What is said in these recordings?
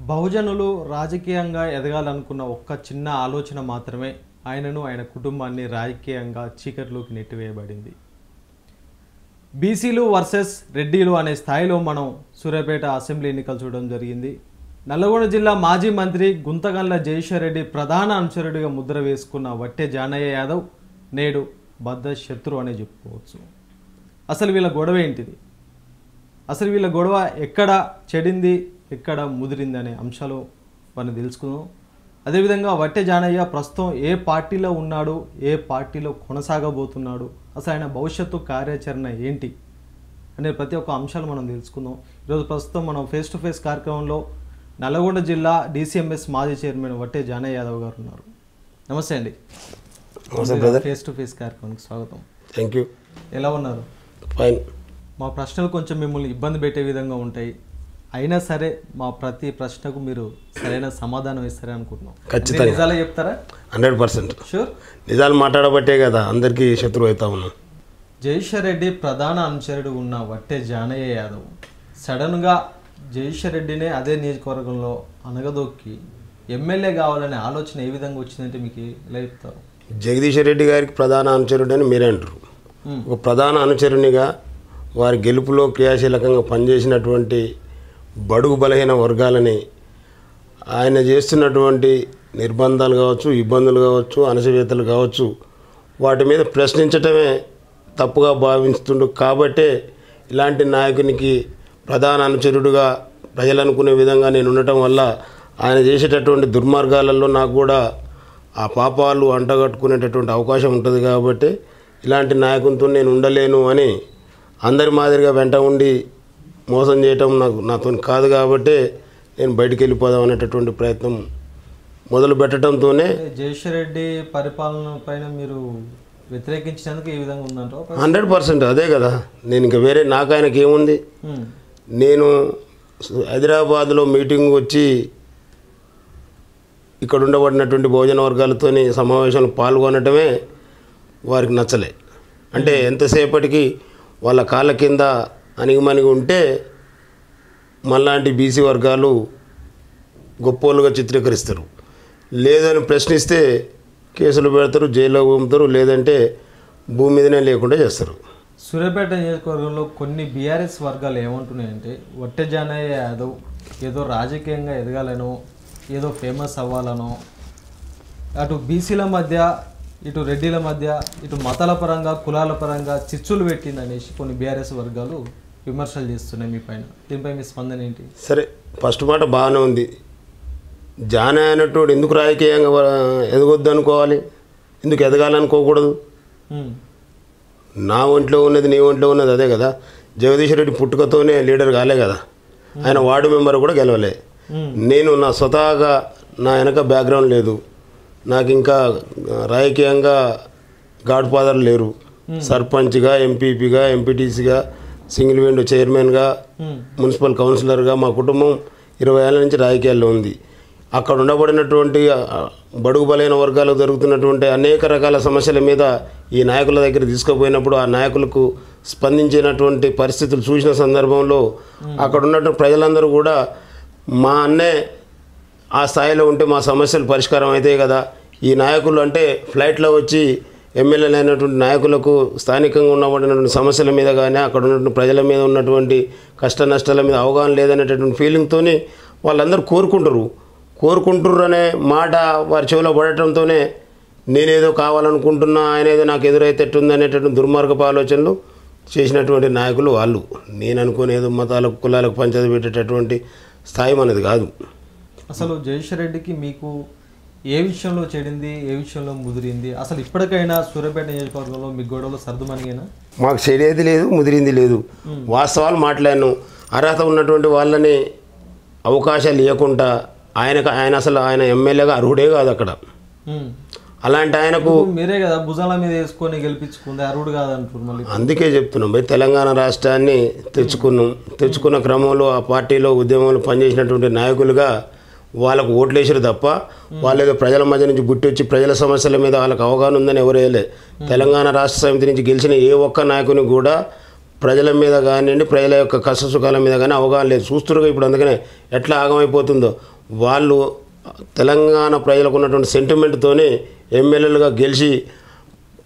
బహుజనులు రాజకీయంగా ఎదగాలనుకున్న ఒక్క చిన్న ఆలోచన మాత్రమే ఆయనను ఆయన కుటుంబాన్ని రాజకీయంగా చీకటిలోకి నెట్టివేయబడింది. బీసీలు వర్సెస్ రెడ్డిలు అనే స్థాయిలో మనం సూర్యాపేట అసెంబ్లీ ఎన్నికలు చూడడం జరిగింది. నల్లగొండ జిల్లా మాజీ మంత్రి గుంతగండ్ల జయేశ్వర్ రెడ్డి ప్రధాన అనుచరుడిగా ముద్ర వేసుకున్న వట్టె జానయ్య యాదవ్ నేడు బద్ద శత్రు అనే చెప్పుకోవచ్చు. అసలు వీళ్ళ గొడవ ఏంటిది? అసలు వీళ్ళ గొడవ ఎక్కడ చెడింది, ఎక్కడ ముదిరింది అనే అంశాలు మనం తెలుసుకుందాం. అదేవిధంగా వట్టె జానయ్య ప్రస్తుతం ఏ పార్టీలో ఉన్నాడు, ఏ పార్టీలో కొనసాగబోతున్నాడు, అసలు ఆయన భవిష్యత్తు కార్యాచరణ ఏంటి అనే ప్రతి ఒక్క అంశాలు మనం తెలుసుకుందాం. ఈరోజు ప్రస్తుతం మనం ఫేస్ టు ఫేస్ కార్యక్రమంలో నల్లగొండ జిల్లా DCMS మాజీ చైర్మన్ వట్టె జానయ్య యాదవ్ గారు ఉన్నారు. నమస్తే అండి. ఫేస్ టు ఫేస్ కార్యక్రమానికి స్వాగతం. Thank you. ఎలా ఉన్నారు? ఫైన్. మా ప్రశ్నలు కొంచెం మిమ్మల్ని ఇబ్బంది పెట్టే విధంగా ఉంటాయి, అయినా సరే మా ప్రతి ప్రశ్నకు మీరు సరైన సమాధానం ఇస్తారని అనుకుంటున్నాం. ఖచ్చితంగా. నిజాలే చెప్తారా? 100%. షూర్. నిజాలు మాట్లాడబట్టే కదా అందరికీ శత్రువు అవుతా ఉన్నాం. జయేశ్వర్ రెడ్డి ప్రధాన అనుచరుడు ఉన్న వట్టె జానయ్య యాదవ్ సడన్గా జయేశ్వర్ రెడ్డినే అదే నియోజకవర్గంలో అనగదొక్కి ఎమ్మెల్యే కావాలనే ఆలోచన ఏ విధంగా వచ్చిందంటే మీకు ఎలా చెప్తారు? జగదీశ్వర్ రెడ్డి గారికి ప్రధాన అనుచరుడు అని మీరే అంటారు. ఒక ప్రధాన అనుచరునిగా వారి గెలుపులో క్రియాశీలకంగా పనిచేసినటువంటి బడుగు బలహీన వర్గాలని ఆయన చేస్తున్నటువంటి నిర్బంధాలు కావచ్చు, ఇబ్బందులు కావచ్చు, అణచివేతలు కావచ్చు, వాటి మీద ప్రశ్నించటమే తప్పుగా భావిస్తుండు. కాబట్టే ఇలాంటి నాయకునికి ప్రధాన అనుచరుడుగా ప్రజలు అనుకునే విధంగా నేను ఉండటం వల్ల ఆయన చేసేటటువంటి దుర్మార్గాలలో నాకు కూడా ఆ పాపాలు అంటగట్టుకునేటటువంటి అవకాశం ఉంటుంది. కాబట్టి ఇలాంటి నాయకునితో నేను ఉండలేను అని అందరి మాదిరిగా వెంట ఉండి మోసం చేయటం నాతో కాదు. కాబట్టి నేను బయటికి వెళ్ళిపోదాం అనేటటువంటి ప్రయత్నం మొదలు పెట్టడంతోనే జయేశ్వర్ రెడ్డి పరిపాలన పైన మీరు వ్యతిరేకించినందుకు ఈ విధంగా ఉందంటారు? 100% అదే కదా. నేను ఇంకా వేరే నాకు ఆయనకి ఏముంది. నేను హైదరాబాద్లో మీటింగ్ వచ్చి ఇక్కడ ఉండబడినటువంటి భోజన వర్గాలతోని సమావేశంలో పాల్గొనటమే వారికి నచ్చలే. అంటే ఎంతసేపటికి వాళ్ళ కాళ్ళ కింద అణిగిమణిగి ఉంటే మళ్ళాంటి బీసీ వర్గాలు గొప్పోళ్ళుగా చిత్రీకరిస్తారు. లేదని ప్రశ్నిస్తే కేసులు పెడతారు, జైల్లో పంపుతారు, లేదంటే భూమి మీదనే లేకుండా చేస్తారు. సూర్యాపేట నియోజకవర్గంలో కొన్ని బీఆర్ఎస్ వర్గాలు ఏమంటున్నాయంటే వట్టె జానయ్య యాదవ్ ఏదో రాజకీయంగా ఎదగాలనో, ఏదో ఫేమస్ అవ్వాలనో, అటు బీసీల మధ్య, ఇటు రెడ్డిల మధ్య, ఇటు మతాల పరంగా, కులాల పరంగా చిచ్చులు పెట్టిందనేసి కొన్ని బీఆర్ఎస్ వర్గాలు విమర్శలు చేస్తున్నాయి మీ పైన. దీనిపై మీ స్పందన ఏంటి? సరే, ఫస్ట్ మాట బాగానే ఉంది. జానయ్య అన్నట్టు ఎందుకు రాజకీయంగా ఎదగొద్దు అనుకోవాలి? ఎందుకు ఎదగాలనుకోకూడదు? నా ఒంట్లో ఉన్నది నీ ఒంట్లో ఉన్నది అదే కదా. జగదీశ్వర్ రెడ్డి పుట్టుకతోనే లీడర్ కాలే కదా, ఆయన వార్డు మెంబర్ కూడా గెలవలే. నేను నా స్వతహాగా నా వెనక బ్యాక్గ్రౌండ్ లేదు, నాకు ఇంకా రాజకీయంగా గాడ్ ఫాదర్ లేరు. సర్పంచ్గా, ఎంపీపీగా, ఎంపీటీసీగా, సింగిల్ విండో చైర్మన్గా, మున్సిపల్ కౌన్సిలర్గా మా కుటుంబం 20 ఏళ్ళ నుంచి రాజకీయాల్లో ఉంది. అక్కడ ఉండబడినటువంటి బడుగు బలైన వర్గాలకు జరుగుతున్నటువంటి అనేక రకాల సమస్యల మీద ఈ నాయకుల దగ్గర తీసుకుపోయినప్పుడు ఆ నాయకులకు స్పందించినటువంటి పరిస్థితులు చూసిన సందర్భంలో అక్కడ ఉన్నటువంటి ప్రజలందరూ కూడా మా అన్నే ఆ స్థాయిలో ఉంటే మా సమస్యలు పరిష్కారం అవుతాయి కదా. ఈ నాయకులు అంటే ఫ్లైట్లో వచ్చి ఎమ్మెల్యేలు అయినటువంటి నాయకులకు స్థానికంగా ఉన్నటువంటి సమస్యల మీద కానీ, అక్కడ ఉన్నటువంటి ప్రజల మీద ఉన్నటువంటి కష్ట నష్టాల మీద అవగాహన లేదనేటటువంటి ఫీలింగ్తోనే వాళ్ళందరూ కోరుకుంటుర్రు అనే మాట వారి చెవిలో పడటంతోనే నేనేదో కావాలనుకుంటున్నా, ఆయన ఏదో నాకు ఎదురైతేట్టుంది అనేటటువంటి దుర్మార్గపు ఆలోచనలు చేసినటువంటి నాయకులు వాళ్ళు. నేను అనుకునేదో మతాలకు, కులాలకు పంచాయతీ పెట్టేటటువంటి స్థాయి మనది కాదు. అసలు జయేశ్వర్ రెడ్డికి మీకు ఏ విషయంలో చెడింది, ఏ విషయంలో ముదిరింది? అసలు ఇప్పటికైనా సూర్యాపేట నియోజకవర్గంలో మీ గొడవలు సర్దుమనిగేనా? మాకు చెడేది లేదు, ముదిరింది లేదు. వాస్తవాలు మాట్లాడాను. అర్హత ఉన్నటువంటి వాళ్ళని అవకాశాలు ఇవ్వకుండా ఆయన అసలు ఆయన ఎమ్మెల్యేగా అర్హుడే కాదు అక్కడ. అలాంటి ఆయనకు మీరే కదా భుజాల మీద వేసుకొని గెలిపించుకుంది, అర్హుడు కాదంటారు మళ్ళీ. అందుకే చెప్తున్నాం, తెలంగాణ రాష్ట్రాన్ని తెచ్చుకున్న క్రమంలో ఆ పార్టీలో ఉద్యమంలో పనిచేసినటువంటి నాయకులుగా వాళ్ళకు ఓట్లేసారు తప్ప వాళ్ళు ఏదో ప్రజల మధ్య నుంచి గుట్టి వచ్చి ప్రజల సమస్యల మీద వాళ్ళకి అవగాహన ఉందని ఎవరు వేయలే. తెలంగాణ రాష్ట్ర సమితి నుంచి గెలిచిన ఏ ఒక్క నాయకుని కూడా ప్రజల మీద కానివ్వండి, ప్రజల యొక్క కష్ట సుఖాల మీద కానీ అవగాహన లేదు. చూస్తున్నారు ఇప్పుడు, అందుకనే ఎట్లా ఆగమైపోతుందో. వాళ్ళు తెలంగాణ ప్రజలకు ఉన్నటువంటి సెంటిమెంట్తోనే ఎమ్మెల్యేలుగా గెలిచి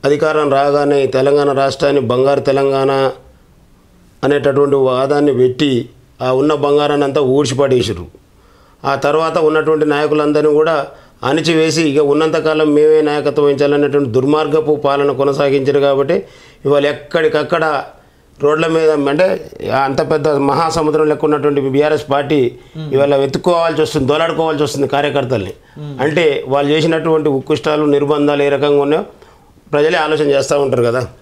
అధికారం రాగానే తెలంగాణ రాష్ట్రాన్ని బంగారు తెలంగాణ అనేటటువంటి వాదాన్ని పెట్టి ఆ ఉన్న బంగారాన్ని అంతా ఊడ్చిపడేసారు. ఆ తర్వాత ఉన్నటువంటి నాయకులందరినీ కూడా అణిచివేసి ఇక ఉన్నంతకాలం మేమే నాయకత్వం వహించాలనేటువంటి దుర్మార్గపు పాలన కొనసాగించారు. కాబట్టి ఇవాళ ఎక్కడికక్కడ రోడ్ల మీద అంటే అంత పెద్ద మహాసముద్రం లెక్క ఉన్నటువంటి బీఆర్ఎస్ పార్టీ ఇవాళ వెతుక్కోవాల్సి వస్తుంది, దోలాడుకోవాల్సి వస్తుంది కార్యకర్తల్ని. అంటే వాళ్ళు చేసినటువంటి ఉక్కుష్టాలు, నిర్బంధాలు ఏ రకంగా ఉన్నాయో ప్రజలే ఆలోచన చేస్తూ ఉంటారు కదా.